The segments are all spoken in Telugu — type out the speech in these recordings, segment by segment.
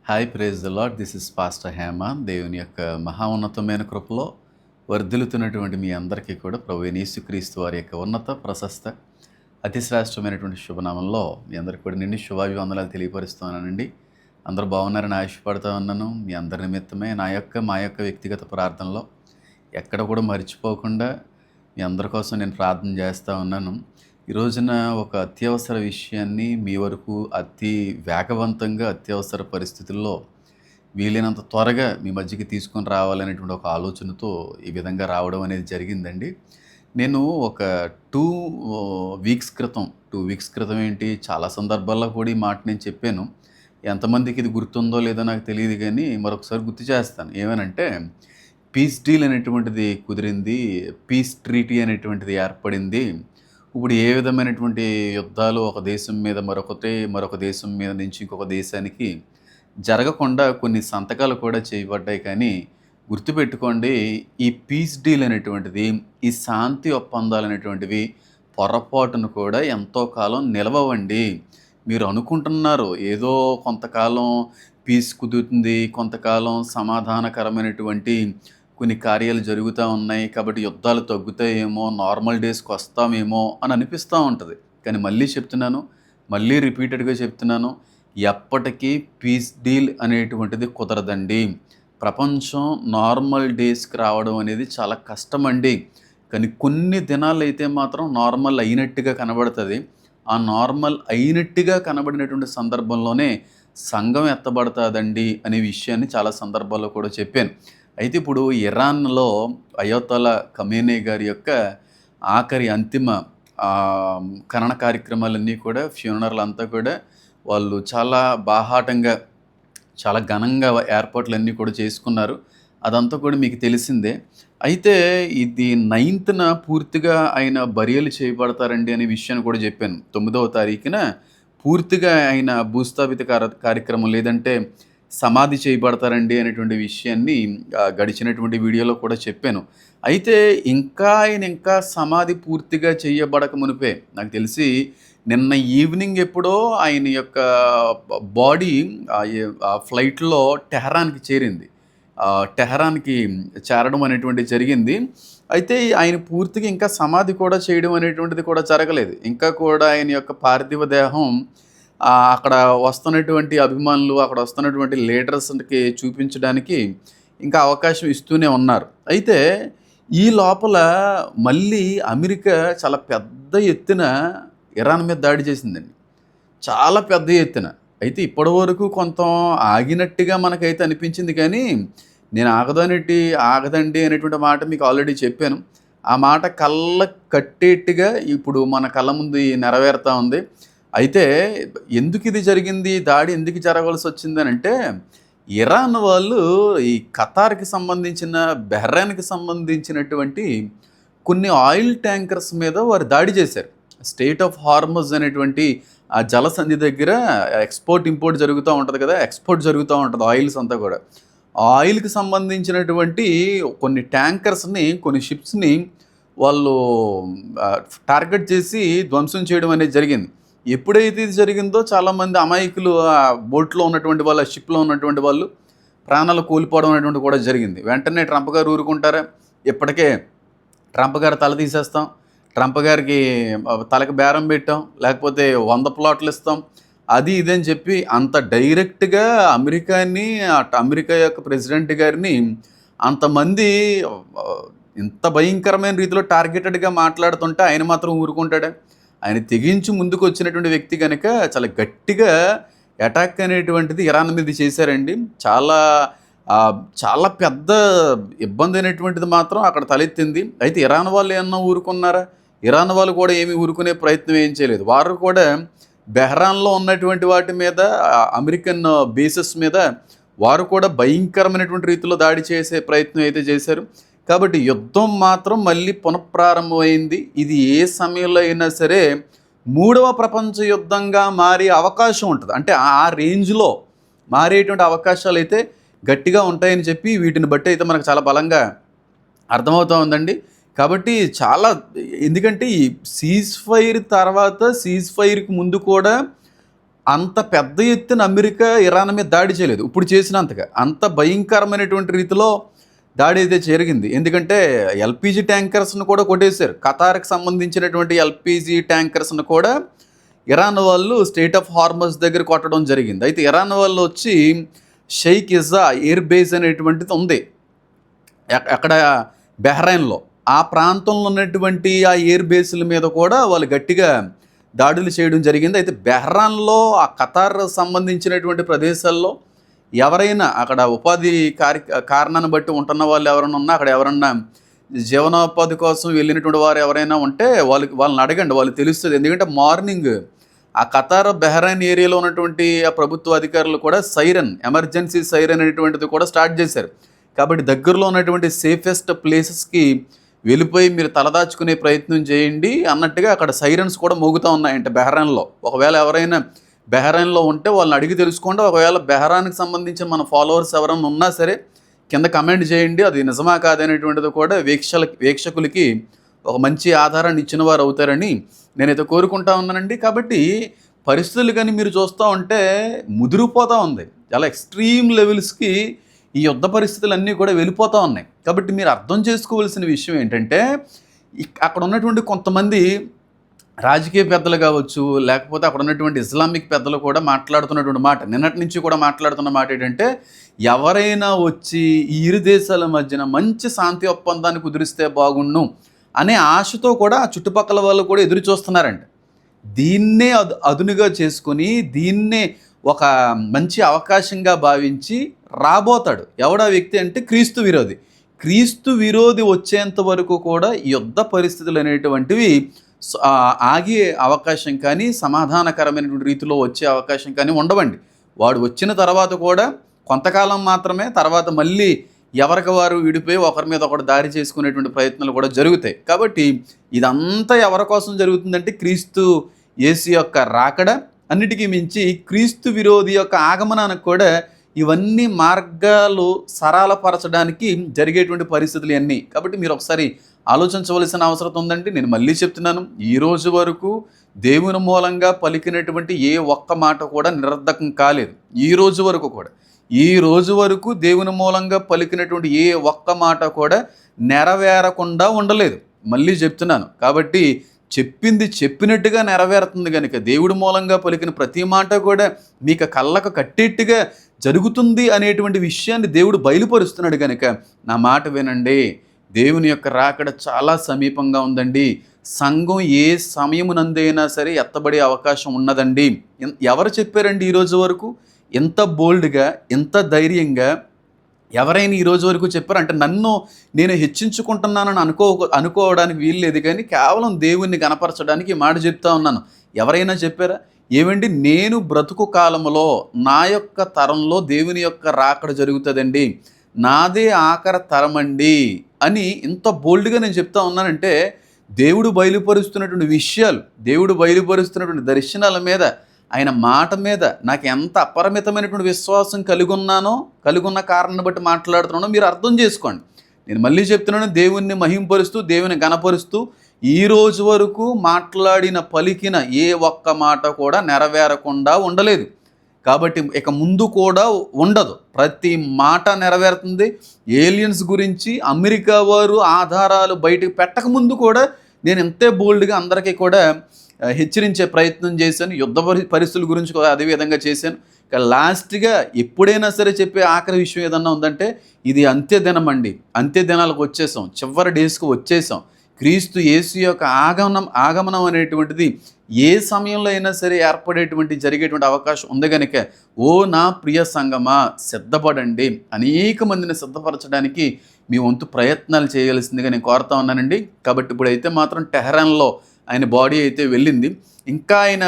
Hi praise the lord. This is pastor Hema. దేవుని యొక్క మహా ఉన్నతమైన కృపలో వర్ధిల్లుతున్నటువంటి మీ అందరికీ కూడా ప్రభువైన యేసుక్రీస్తు వారి యొక్క ఉన్నత ప్రశస్త అతి శ్రేష్టమైనటువంటి శుభనామంలో మీ అందరికీ కూడా నిండి శుభాభివందనాలు తెలియపరుస్తున్నానండి. అందరూ బాగున్నారని ఆశపడతా ఉన్నాను. మీ అందరి నిమిత్తమే మా యొక్క వ్యక్తిగత ప్రార్థనలో ఎక్కడ కూడా మర్చిపోకుండా మీ అందరి కోసం నేను ప్రార్థన చేస్తూ ఉన్నాను. ఈ రోజున ఒక అత్యవసర విషయాన్ని మీ వరకు అతి వేగవంతంగా అత్యవసర పరిస్థితుల్లో వీలైనంత త్వరగా మీ మధ్యకి తీసుకొని రావాలనేటువంటి ఒక ఆలోచనతో ఈ విధంగా రావడం అనేది జరిగిందండి. నేను ఒక 2 వీక్స్ క్రితం ఏంటి, చాలా సందర్భాల్లో కూడా ఈ మాట నేను చెప్పాను. ఎంతమందికి ఇది గుర్తుందో లేదో నాకు తెలియదు కానీ మరొకసారి గుర్తు చేస్తాను. ఏమనంటే, పీస్ డీల్ అనేటువంటిది కుదిరింది, పీస్ ట్రీటీ అనేటువంటిది ఏర్పడింది. ఇప్పుడు ఏ విధమైనటువంటి యుద్ధాలు ఒక దేశం మీద మరొక దేశం మీద నుంచి ఇంకొక దేశానికి జరగకుండా కొన్ని సంతకాలు కూడా చేయబడ్డాయి. కానీ గుర్తుపెట్టుకోండి, ఈ పీస్ డీల్ అనేటువంటిది, ఈ శాంతి ఒప్పందాలు అనేటువంటివి పొరపాటును కూడా ఎంతో కాలం నిలవవండి. మీరు అనుకుంటున్నారు ఏదో కొంతకాలం పీస్ కుదురుతుంది, కొంతకాలం సమాధానకరమైనటువంటి కొన్ని కార్యాలు జరుగుతూ ఉన్నాయి కాబట్టి యుద్ధాలు తగ్గుతాయేమో, నార్మల్ డేస్కి వస్తామేమో అని అనిపిస్తూ ఉంటుంది. కానీ మళ్ళీ రిపీటెడ్గా చెప్తున్నాను, ఎప్పటికీ పీస్ డీల్ అనేటువంటిది కుదరదండి. ప్రపంచం నార్మల్ డేస్కి రావడం అనేది చాలా కష్టమండి. కానీ కొన్ని దినాలు అయితే మాత్రం నార్మల్ అయినట్టుగా కనబడుతుంది. ఆ నార్మల్ అయినట్టుగా కనబడినటువంటి సందర్భంలోనే సంఘం ఎత్తబడుతుందండి అనే విషయాన్ని చాలా సందర్భాల్లో కూడా చెప్పాను. అయితే ఇప్పుడు ఇరాన్లో అయోతల ఖమేనీ గారి యొక్క ఆఖరి అంతిమ ఖనన కార్యక్రమాలన్నీ కూడా, ఫ్యూనరల్ అంతా కూడా వాళ్ళు చాలా బాహాటంగా, చాలా ఘనంగా ఏర్పాట్లన్నీ కూడా చేసుకున్నారు. అదంతా కూడా మీకు తెలిసిందే. అయితే ఇది 9న పూర్తిగా ఆయన బరియలు చేయబడతారండి అనే విషయాన్ని కూడా చెప్పాను. 9వ తారీఖున పూర్తిగా ఆయన భూస్థాపిత కార్యక్రమం లేదంటే సమాధి చేయబడతారండి అనేటువంటి విషయాన్ని గడిచినటువంటి వీడియోలో కూడా చెప్పాను. అయితే ఇంకా సమాధి పూర్తిగా చేయబడక మునిపే నాకు తెలిసి నిన్న ఈవినింగ్ ఎప్పుడో ఆయన యొక్క బాడీ ఫ్లైట్లో టెహరాన్కి చేరింది. టెహరాన్కి చేరడం అనేటువంటిది జరిగింది. అయితే ఆయన పూర్తిగా ఇంకా సమాధి కూడా చేయడం అనేటువంటిది కూడా జరగలేదు. ఇంకా కూడా ఆయన యొక్క పార్థివ దేహం అక్కడ వస్తున్నటువంటి అభిమానులు, అక్కడ వస్తున్నటువంటి లీడర్స్కి చూపించడానికి ఇంకా అవకాశం ఇస్తూనే ఉన్నారు. అయితే ఈ లోపల మళ్ళీ అమెరికా చాలా పెద్ద ఎత్తున ఇరాన్ మీద దాడి చేసిందండి, చాలా పెద్ద ఎత్తున. అయితే ఇప్పటి వరకు కొంత ఆగినట్టుగా మనకైతే అనిపించింది. కానీ నేను ఆగదండి అనేటువంటి మాట మీకు ఆల్రెడీ చెప్పాను. ఆ మాట కళ్ళ కట్టేట్టుగా ఇప్పుడు మన కళ్ళ ముందు నెరవేరుతూ ఉంది. అయితే ఎందుకు ఇది జరిగింది, దాడి ఎందుకు జరగవలసి వచ్చిందని అంటే, ఇరాన్ వాళ్ళు ఈ ఖతార్కి సంబంధించిన, బెహ్రెయిన్కి సంబంధించినటువంటి కొన్ని ఆయిల్ ట్యాంకర్స్ మీద వారు దాడి చేశారు. స్టేట్ ఆఫ్ హార్మజ్ అనేటువంటి ఆ జలసంధి దగ్గర ఇంపోర్ట్ జరుగుతూ ఉంటుంది కదా, ఎక్స్పోర్ట్ జరుగుతూ ఉంటుంది ఆయిల్స్ అంతా కూడా. ఆ ఆయిల్కి సంబంధించినటువంటి కొన్ని ట్యాంకర్స్ని, కొన్ని షిప్స్ని వాళ్ళు టార్గెట్ చేసి ధ్వంసం చేయడం అనేది జరిగింది. ఎప్పుడైతే ఇది జరిగిందో చాలామంది అమాయకులు, ఆ బోట్లో ఉన్నటువంటి వాళ్ళు, ఆ షిప్లో ఉన్నటువంటి వాళ్ళు ప్రాణాలు కోల్పోవడం అనేటువంటి కూడా జరిగింది. వెంటనే ట్రంప్ గారు ఊరుకుంటారా? ఇప్పటికే ట్రంప్ గారు తల తీసేస్తాం, ట్రంప్ గారికి తలకి బేరం పెట్టాం, లేకపోతే 100 ప్లాట్లు ఇస్తాం, అది ఇదని చెప్పి అంత డైరెక్ట్గా అమెరికా యొక్క ప్రెసిడెంట్ గారిని అంతమంది ఇంత భయంకరమైన రీతిలో టార్గెటెడ్గా మాట్లాడుతుంటే ఆయన మాత్రం ఊరుకుంటాడా? ఆయన తెగించి ముందుకు వచ్చినటువంటి వ్యక్తి కనుక చాలా గట్టిగా అటాక్ అనేటువంటిది ఇరాన్ మీద చేశారండి. చాలా పెద్ద ఇబ్బంది అనేటువంటిది మాత్రం అక్కడ తలెత్తింది. అయితే ఇరాన్ వాళ్ళు ఏమన్నా ఊరుకున్నారా? ఇరాన్ వాళ్ళు కూడా ఏమీ ఊరుకునే ప్రయత్నం ఏం చేయలేదు. వారు కూడా బెహ్రాన్లో ఉన్నటువంటి వాటి మీద, అమెరికన్ బేసెస్ మీద వారు కూడా భయంకరమైనటువంటి రీతిలో దాడి చేసే ప్రయత్నం అయితే చేశారు. కాబట్టి యుద్ధం మాత్రం మళ్ళీ పునఃప్రారంభమైంది. ఇది ఏ సమయంలో అయినా సరే 3వ ప్రపంచ యుద్ధంగా మారే అవకాశం ఉంటుంది. అంటే ఆ రేంజ్లో మారేటువంటి అవకాశాలు అయితే గట్టిగా ఉంటాయని చెప్పి వీటిని బట్టి అయితే మనకు చాలా బలంగా అర్థమవుతూ ఉందండి. కాబట్టి ఎందుకంటే ఈ సీజ్ ఫైర్ తర్వాత, సీజ్ ఫైర్కి ముందు కూడా అంత పెద్ద ఎత్తున అమెరికా ఇరాన్ మీద దాడి చేయలేదు ఇప్పుడు చేసినంతగా. అంత భయంకరమైనటువంటి రీతిలో దాడి అయితే జరిగింది. ఎందుకంటే ఎల్పిజి ట్యాంకర్స్ను కూడా కొట్టేశారు. ఖతార్కి సంబంధించినటువంటి ఎల్పిజి ట్యాంకర్స్ను కూడా ఇరాన్ వాళ్ళు స్టేట్ ఆఫ్ హార్మస్ దగ్గర కొట్టడం జరిగింది. అయితే ఇరాన్ వాళ్ళు వచ్చి షేక్ ఇజా ఎయిర్ బేస్ అనేటువంటిది ఉంది అక్కడ బెహ్రైన్లో. ఆ ప్రాంతంలో ఉన్నటువంటి ఆ ఎయిర్ బేస్ల మీద కూడా వాళ్ళు గట్టిగా దాడులు చేయడం జరిగింది. అయితే బెహ్రాన్లో ఆ ఖతార్ సంబంధించినటువంటి ప్రదేశాల్లో ఎవరైనా అక్కడ ఉపాధి కారణాన్ని బట్టి ఉంటున్న వాళ్ళు ఎవరైనా ఉన్నా, అక్కడ ఎవరన్నా జీవనోపాధి కోసం వెళ్ళినటువంటి వారు ఎవరైనా ఉంటే వాళ్ళని అడగండి, వాళ్ళు తెలుస్తుంది. ఎందుకంటే మార్నింగ్ ఆ ఖతార్ బెహ్రైన్ ఏరియాలో ఉన్నటువంటి ఆ ప్రభుత్వ అధికారులు కూడా సైరన్, ఎమర్జెన్సీ సైరన్ అనేటువంటిది కూడా స్టార్ట్ చేశారు. కాబట్టి దగ్గరలో ఉన్నటువంటి సేఫెస్ట్ ప్లేసెస్కి వెళ్ళిపోయి మీరు తలదాచుకునే ప్రయత్నం చేయండి అన్నట్టుగా అక్కడ సైరన్స్ కూడా మోగుతూ ఉన్నాయంట బెహ్రాన్లో. ఒకవేళ ఎవరైనా బెహ్రాన్లో ఉంటే వాళ్ళని అడిగి తెలుసుకోండి. ఒకవేళ బెహ్రాన్కి సంబంధించిన మన ఫాలోవర్స్ ఎవరైనా ఉన్నా సరే కింద కమెంట్ చేయండి, అది నిజమా కాదనేటువంటిది కూడా వీక్షకులకి ఒక మంచి ఆధారాన్ని ఇచ్చిన వారు అవుతారని నేనైతే కోరుకుంటా ఉన్నానండి. కాబట్టి పరిస్థితులు కానీ మీరు చూస్తూ ఉంటే ముదిరిపోతూ ఉంది. చాలా ఎక్స్ట్రీమ్ లెవెల్స్కి ఈ యుద్ధ పరిస్థితులన్నీ కూడా వెళ్ళిపోతూ ఉన్నాయి. కాబట్టి మీరు అర్థం చేసుకోవాల్సిన విషయం ఏంటంటే అక్కడ ఉన్నటువంటి కొంతమంది రాజకీయ పెద్దలు కావచ్చు, లేకపోతే అక్కడ ఉన్నటువంటి ఇస్లామిక్ పెద్దలు కూడా మాట్లాడుతున్నటువంటి మాట, నిన్నటి నుంచి కూడా మాట్లాడుతున్న మాట ఏంటంటే ఎవరైనా వచ్చి ఈ ఇరు దేశాల మధ్యన మంచి శాంతి ఒప్పందాన్ని కుదిరిస్తే బాగుండు అనే ఆశతో కూడా ఆ చుట్టుపక్కల వాళ్ళు కూడా ఎదురు చూస్తున్నారంట. దీన్నే అదునుగా చేసుకొని దీన్నే ఒక మంచి అవకాశంగా భావించి రాబోతాడు ఎవడా వ్యక్తి అంటే క్రీస్తు విరోధి. క్రీస్తు విరోధి వచ్చేంత వరకు కూడా యుద్ధ పరిస్థితులు అనేటువంటివి ఆగే అవకాశం కానీ సమాధానకరమైనటువంటి రీతిలో వచ్చే అవకాశం కానీ ఉండవండి. వాడు వచ్చిన తర్వాత కూడా కొంతకాలం మాత్రమే, తర్వాత మళ్ళీ ఎవరికి వారు విడిపోయి ఒకరి మీద ఒకటి దాడి చేసుకునేటువంటి ప్రయత్నాలు కూడా జరుగుతాయి. కాబట్టి ఇదంతా ఎవరి కోసం జరుగుతుందంటే క్రీస్తు యేసు యొక్క రాకడ, అన్నిటికీ మించి క్రీస్తు విరోధి యొక్క ఆగమనానికి కూడా ఇవన్నీ మార్గాలు సరళపరచడానికి జరిగేటువంటి పరిస్థితులు ఇవన్నీ. కాబట్టి మీరు ఒకసారి ఆలోచించవలసిన అవసరం ఉందండి. నేను మళ్ళీ చెప్తున్నాను, ఈ రోజు వరకు దేవుని మూలంగా పలికినటువంటి ఏ ఒక్క మాట కూడా నిరర్ధకం కాలేదు. ఈ రోజు వరకు దేవుని మూలంగా పలికినటువంటి ఏ ఒక్క మాట కూడా నెరవేరకుండా ఉండలేదు. మళ్ళీ చెప్తున్నాను. కాబట్టి చెప్పింది చెప్పినట్టుగా నెరవేరుతుంది కనుక దేవుడి మూలంగా పలికిన ప్రతి మాట కూడా మీకు కళ్ళకు కట్టేట్టుగా జరుగుతుంది అనేటువంటి విషయాన్ని దేవుడు బయలుపరుస్తున్నాడు కనుక నా మాట వినండి. దేవుని యొక్క రాకడ చాలా సమీపంగా ఉందండి. సంఘం ఏ సమయమునందైనా సరే ఎత్తబడే అవకాశం ఉన్నదండి. ఎవరు చెప్పారండి ఈరోజు వరకు? ఎంత బోల్డ్గా, ఎంత ధైర్యంగా ఎవరైనా ఈరోజు వరకు చెప్పారు? అంటే నన్ను నేను హెచ్చించుకుంటున్నానని అనుకోవడానికి వీలు లేదు, కానీ కేవలం దేవుణ్ణి గణపరచడానికి మాట చెప్తా ఉన్నాను. ఎవరైనా చెప్పారా? ఏమండి, నేను బ్రతుకు కాలంలో నా యొక్క తరంలో దేవుని యొక్క రాకడ జరుగుతుందండి, నాదే ఆఖరి తరమండి అని ఇంత బోల్డ్గా నేను చెప్తా ఉన్నానంటే దేవుడు బయలుపరుస్తున్నటువంటి విషయాలు, దేవుడు బయలుపరుస్తున్నటువంటి దర్శనాల మీద, ఆయన మాట మీద నాకు ఎంత అపరిమితమైనటువంటి విశ్వాసం కలిగున్న కారణాన్ని బట్టి మాట్లాడుతున్నానో మీరు అర్థం చేసుకోండి. నేను మళ్ళీ చెప్తున్నాను, దేవుణ్ణి మహింపరుస్తూ దేవుని గణపరుస్తూ ఈ రోజు వరకు మాట్లాడిన పలికిన ఏ ఒక్క మాట కూడా నెరవేరకుండా ఉండలేదు. కాబట్టి ఇక ముందు కూడా ఉండదు. ప్రతి మాట నెరవేరుతుంది. ఏలియన్స్ గురించి అమెరికా వారు ఆధారాలు బయటకు పెట్టకముందు కూడా నేను ఎంతే బోల్డ్గా అందరికీ కూడా హెచ్చరించే ప్రయత్నం చేశాను. యుద్ధ పరిస్థితుల గురించి కూడా అదేవిధంగా చేశాను. ఇక లాస్ట్గా ఎప్పుడైనా సరే చెప్పే ఆఖరి విషయం ఏదన్నా ఉందంటే ఇది అంత్య దినం అండి. అంత్య దినాలకు వచ్చేసాం, చివరి డేస్కి వచ్చేసాం. క్రీస్తు యేసు యొక్క ఆగమనం అనేటువంటిది ఏ సమయంలో అయినా సరే జరిగేటువంటి అవకాశం ఉంది కనుక ఓ నా ప్రియ సంగమా సిద్ధపడండి. అనేక మందిని సిద్ధపరచడానికి మీ వంతు ప్రయత్నాలు చేయాల్సిందిగా నేను కోరుతా ఉన్నానండి. కాబట్టి ఇప్పుడైతే మాత్రం టెహరాన్లో ఆయన బాడీ అయితే వెళ్ళింది. ఇంకా ఆయన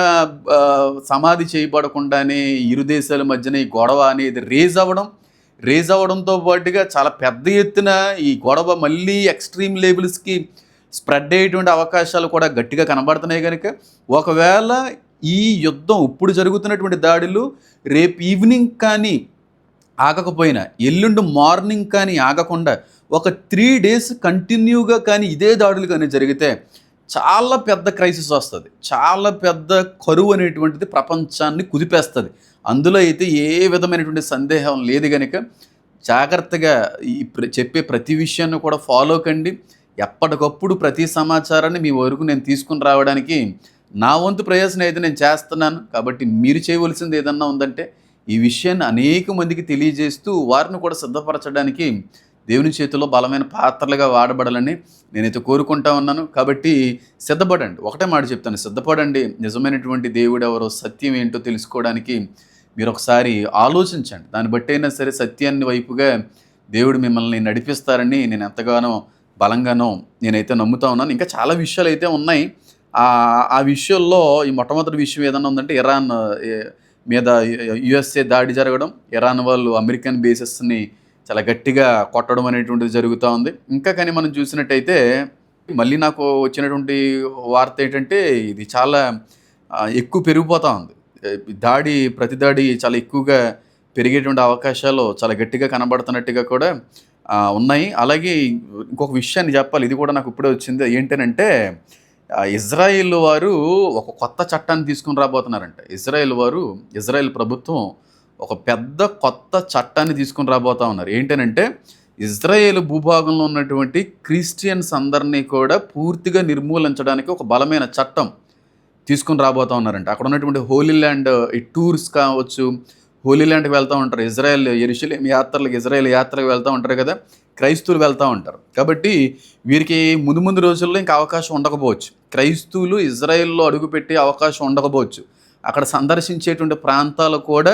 సమాధి చేయబడకుండానే ఇరు దేశాల మధ్యన ఈ గొడవ అనేది రేజ్ అవ్వడంతో పాటుగా చాలా పెద్ద ఎత్తున ఈ గొడవ మళ్ళీ ఎక్స్ట్రీమ్ లెవెల్స్కి స్ప్రెడ్ అయ్యేటువంటి అవకాశాలు కూడా గట్టిగా కనబడుతున్నాయి కనుక ఒకవేళ ఈ యుద్ధం ఇప్పుడు జరుగుతున్నటువంటి దాడులు రేపు ఈవినింగ్ కానీ ఆగకపోయినా, ఎల్లుండి మార్నింగ్ కానీ ఆగకుండా ఒక 3 days కంటిన్యూగా కానీ ఇదే దాడులు కానీ జరిగితే చాలా పెద్ద క్రైసిస్ వస్తది. చాలా పెద్ద కరువు అనేటువంటిది ప్రపంచాన్ని కుదిపేస్తది. అందులో అయితే ఏ విధమైనటువంటి సందేహం లేదు గనక జాగ్రత్తగా ఈ చెప్పే ప్రతి విషయాన్ని కూడా ఫాలో కండి. ఎప్పటికప్పుడు ప్రతి సమాచారాన్ని మీ వరకు నేను తీసుకొని రావడానికి నా వంతు ప్రయత్నం అయితే నేను చేస్తున్నాను. కాబట్టి మీరు చేయవలసింది ఏదన్నా ఉందంటే ఈ విషయాన్ని అనేక మందికి తెలియజేస్తూ వారిని కూడా సిద్ధపరచడానికి దేవుని చేతిలో బలమైన పాత్రలుగా వాడబడాలని నేనైతే కోరుకుంటా ఉన్నాను. కాబట్టి సిద్ధపడండి. ఒకటే మాట చెప్తాను, సిద్ధపడండి. నిజమైనటువంటి దేవుడెవరో, సత్యం ఏంటో తెలుసుకోవడానికి మీరు ఒకసారి ఆలోచించండి. దాన్ని బట్టి అయినా సరే సత్యాన్ని వైపుగా దేవుడు మిమ్మల్ని నడిపిస్తారని నేను ఎంతగానో బలంగానో నేనైతే నమ్ముతా ఉన్నాను. ఇంకా చాలా విషయాలు అయితే ఉన్నాయి. ఆ విషయాల్లో ఈ మొట్టమొదటి విషయం ఏదన్నా ఉందంటే ఇరాన్ మీద యుఎస్ఏ దాడి జరగడం, ఇరాన్ వాళ్ళు అమెరికన్ బేసెస్ని చాలా గట్టిగా కొట్టడం అనేటువంటిది జరుగుతూ ఉంది. ఇంకా కానీ మనం చూసినట్టయితే మళ్ళీ నాకు వచ్చినటువంటి వార్త ఏంటంటే ఇది చాలా ఎక్కువ పెరిగిపోతూ ఉంది. ప్రతి దాడి చాలా ఎక్కువగా పెరిగేటువంటి అవకాశాలు చాలా గట్టిగా కనబడుతున్నట్టుగా కూడా ఉన్నాయి. అలాగే ఇంకొక విషయాన్ని చెప్పాలి, ఇది కూడా నాకు ఇప్పుడే వచ్చింది. ఏంటనంటే ఇజ్రాయిల్ వారు ఒక కొత్త చట్టాన్ని తీసుకుని రాబోతున్నారంట. ఇజ్రాయిల్ ప్రభుత్వం ఒక పెద్ద కొత్త చట్టాన్ని తీసుకుని రాబోతా ఉన్నారు. ఏంటనంటే ఇజ్రాయేల్ భూభాగంలో ఉన్నటువంటి క్రిస్టియన్స్ అందరినీ కూడా పూర్తిగా నిర్మూలించడానికి ఒక బలమైన చట్టం తీసుకుని రాబోతా ఉన్నారంట. అక్కడ ఉన్నటువంటి హోలీ ల్యాండ్ ఈ టూర్స్ కావచ్చు, హోలీ ల్యాండ్కి వెళ్తూ ఉంటారు. యెరూషలేం యాత్రలకు, ఇజ్రాయేల్ యాత్రకు వెళ్తూ ఉంటారు కదా, క్రైస్తవులు వెళ్తూ ఉంటారు. కాబట్టి వీరికి ముందు రోజుల్లో ఇంకా అవకాశం ఉండకపోవచ్చు. క్రైస్తవులు ఇజ్రాయెల్లో అడుగుపెట్టే అవకాశం ఉండకపోవచ్చు. అక్కడ సందర్శించేటువంటి ప్రాంతాలు కూడా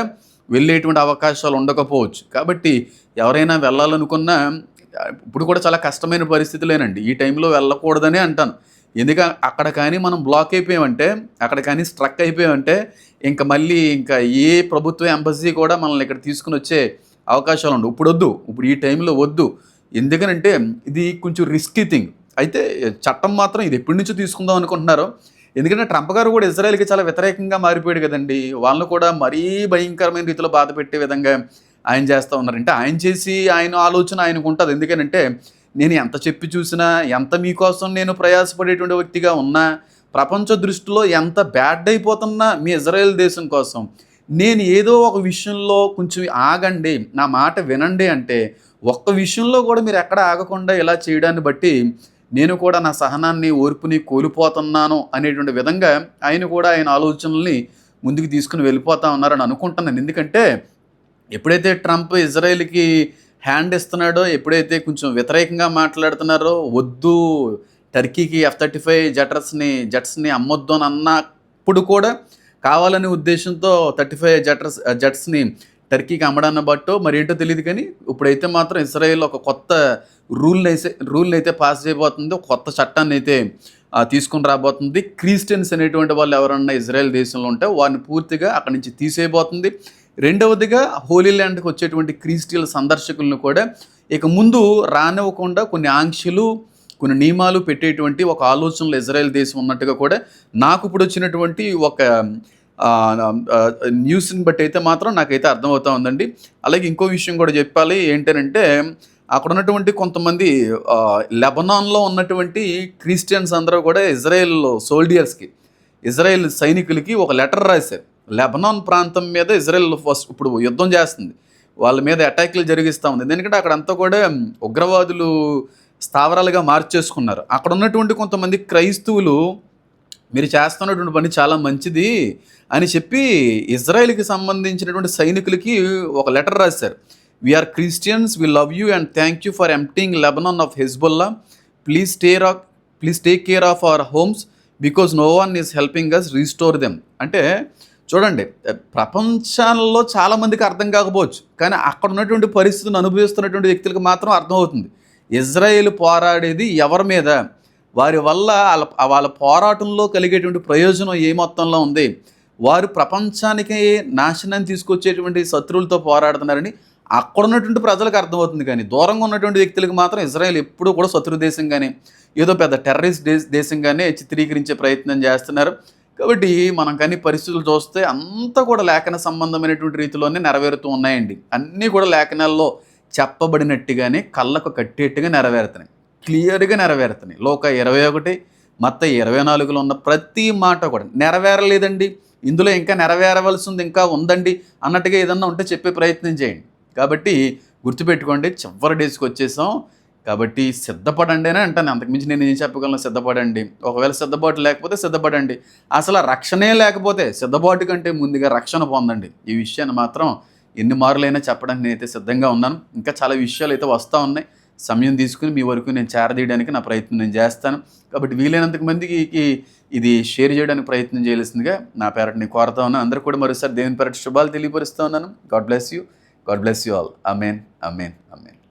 వెళ్ళేటువంటి అవకాశాలు ఉండకపోవచ్చు. కాబట్టి ఎవరైనా వెళ్ళాలనుకున్నా ఇప్పుడు కూడా చాలా కష్టమైన పరిస్థితులేనండి. ఈ టైంలో వెళ్ళకూడదనే అంటాను. ఎందుకంటే అక్కడ కానీ మనం బ్లాక్ అయిపోయామంటే, అక్కడ కానీ స్ట్రక్ అయిపోయామంటే మళ్ళీ ఏ ప్రభుత్వ ఎంబసీ కూడా మనల్ని ఇక్కడ తీసుకుని వచ్చే అవకాశాలు ఉండవు. ఇప్పుడు ఈ టైంలో వద్దు. ఎందుకనంటే ఇది కొంచెం రిస్కీ థింగ్. అయితే చట్టం మాత్రం ఇది ఎప్పటి నుంచో తీసుకుందాం అనుకుంటున్నారు. ఎందుకంటే ట్రంప్ గారు కూడా ఇజ్రాయెల్కి చాలా వ్యతిరేకంగా మారిపోయాడు కదండి. వాళ్ళను కూడా మరీ భయంకరమైన రీతిలో బాధ పెట్టే విధంగా ఆయన చేస్తూ ఉన్నారంటే ఆయన ఆలోచన ఆయనకు ఉంటుంది. ఎందుకనంటే నేను ఎంత చెప్పి చూసినా, ఎంత మీకోసం నేను ప్రయాసపడేటువంటి వ్యక్తిగా ఉన్నా, ప్రపంచ దృష్టిలో ఎంత బ్యాడ్ అయిపోతున్నా మీ ఇజ్రాయెల్ దేశం కోసం నేను ఏదో ఒక విషయంలో కొంచెం ఆగండి, నా మాట వినండి అంటే ఒక్క విషయంలో కూడా మీరు ఎక్కడ ఆగకుండా ఇలా చేయడాన్ని బట్టి నేను కూడా నా సహనాన్ని, ఓర్పుని కోల్పోతున్నాను అనేటువంటి విధంగా ఆయన ఆలోచనల్ని ముందుకు తీసుకుని వెళ్ళిపోతా ఉన్నారని అనుకుంటున్నాను. ఎందుకంటే ఎప్పుడైతే ట్రంప్ ఇజ్రాయెల్కి హ్యాండ్ ఇస్తున్నాడో, ఎప్పుడైతే కొంచెం వ్యతిరేకంగా మాట్లాడుతున్నారో, వద్దు టర్కీకి F-35 జెట్స్ని అమ్మొద్దు అని అన్నప్పుడు కూడా కావాలనే ఉద్దేశంతో 35 జెట్స్ని టర్కీకి అమ్మడాన్ని బట్టో మరేంటో తెలియదు. కానీ ఇప్పుడైతే మాత్రం ఇజ్రాయెల్ ఒక కొత్త రూల్ని అయితే పాస్ చేయబోతుంది. ఒక కొత్త చట్టాన్ని అయితే తీసుకుని రాబోతుంది. క్రిస్టియన్స్ అనేటువంటి వాళ్ళు ఎవరన్నా ఇజ్రాయెల్ దేశంలో ఉంటే వారిని పూర్తిగా అక్కడి నుంచి తీసేయబోతుంది. రెండవదిగా హోలీ ల్యాండ్కి వచ్చేటువంటి క్రిస్టియన్ సందర్శకులను కూడా ఇక ముందు రానివ్వకుండా కొన్ని ఆంక్షలు, కొన్ని నియమాలు పెట్టేటువంటి ఒక ఆలోచనలు ఇజ్రాయెల్ దేశం ఉన్నట్టుగా కూడా నాకు ఇప్పుడు వచ్చినటువంటి ఒక న్యూస్ని బట్టి అయితే మాత్రం నాకైతే అర్థమవుతా ఉందండి. అలాగే ఇంకో విషయం కూడా చెప్పాలి. ఏంటంటే అక్కడ ఉన్నటువంటి కొంతమంది లెబనాన్లో ఉన్నటువంటి క్రిస్టియన్స్ అందరూ కూడా ఇజ్రాయెల్ సైనికులకి ఒక లెటర్ రాశారు. లెబనాన్ ప్రాంతం మీద ఇజ్రాయెల్ ఇప్పుడు యుద్ధం చేస్తుంది, వాళ్ళ మీద అటాక్లు జరిగిస్తూ ఉంది. ఎందుకంటే అక్కడంతా కూడా ఉగ్రవాదులు స్థావరాలుగా మార్చేసుకున్నారు. అక్కడ ఉన్నటువంటి కొంతమంది క్రైస్తవులు మీరు చేస్తున్నటువంటి పని చాలా మంచిది అని చెప్పి ఇజ్రాయెల్కి సంబంధించినటువంటి సైనికులకి ఒక లెటర్ రాశారు. We're Christians, we love you and thank you for emptying Lebanon of Hezbollah. Please take care of our homes because no one is helping us restore them. అంటే చూడండి, ప్రపంచంలో చాలామందికి అర్థం కాకపోవచ్చు, కానీ అక్కడ ఉన్నటువంటి పరిస్థితిని అనుభవిస్తున్నటువంటి వ్యక్తులకు మాత్రం అర్థమవుతుంది. ఇజ్రాయెల్ పోరాడేది ఎవరి మీద, వారి వల్ల వాళ్ళ పోరాటంలో కలిగేటువంటి ప్రయోజనం ఏ మొత్తంలో ఉంది, వారు ప్రపంచానికి నాశనాన్ని తీసుకొచ్చేటువంటి శత్రువులతో పోరాడుతున్నారని అక్కడ ఉన్నటువంటి ప్రజలకు అర్థమవుతుంది. కానీ దూరంగా ఉన్నటువంటి వ్యక్తులకు మాత్రం ఇజ్రాయెల్ ఎప్పుడూ కూడా శత్రు దేశంగానే, ఏదో పెద్ద టెర్రరిస్ట్ దేశంగానే చిత్రీకరించే ప్రయత్నం చేస్తున్నారు. కాబట్టి మనం కానీ పరిస్థితులు చూస్తే అంతా కూడా లేఖన సంబంధమైనటువంటి రీతిలోనే నెరవేరుతూ ఉన్నాయండి. అన్నీ కూడా లేఖనాల్లో చెప్పబడినట్టుగానే కళ్ళకు కట్టేట్టుగా నెరవేరుతున్నాయి, క్లియర్గా నెరవేరుతున్నాయి. లోక 21, మత్తయి 24లో ఉన్న ప్రతి మాట కూడా నెరవేరలేదండి, ఇందులో ఇంకా నెరవేరవలసింది ఇంకా ఉందండి అన్నట్టుగా ఏదన్నా ఉంటే చెప్పే ప్రయత్నం చేయండి. కాబట్టి గుర్తుపెట్టుకోండి, చివరి డేస్‌కి వచ్చేసాం. కాబట్టి సిద్ధపడండి అనే అంటాను. అంతకుమించి నేను ఏం చెప్పగలను? సిద్ధపడండి. ఒకవేళ సిద్ధపాటు లేకపోతే సిద్ధపడండి. అసలు ఆ రక్షణే లేకపోతే సిద్ధపాటు కంటే ముందుగా రక్షణ పొందండి. ఈ విషయాన్ని మాత్రం ఎన్ని మార్లైనా చెప్పడానికి నేనైతే సిద్ధంగా ఉన్నాను. ఇంకా చాలా విషయాలైతే వస్తా ఉన్నాయి. సమయం తీసుకొని మీ వరకు నేను చేరదీయడానికి నా ప్రయత్నం నేను చేస్తాను. కాబట్టి వీలైనంత మందికి ఇది షేర్ చేయడానికి ప్రయత్నం చేయాల్సిందిగా నా పేరట నేను కోరుతా ఉన్నాను. అందరూ కూడా మరోసారి దేవుని పేరట శుభాలు తెలియపరుస్తూ ఉన్నాను. God bless you. God bless you all. Amen. Amen. Amen.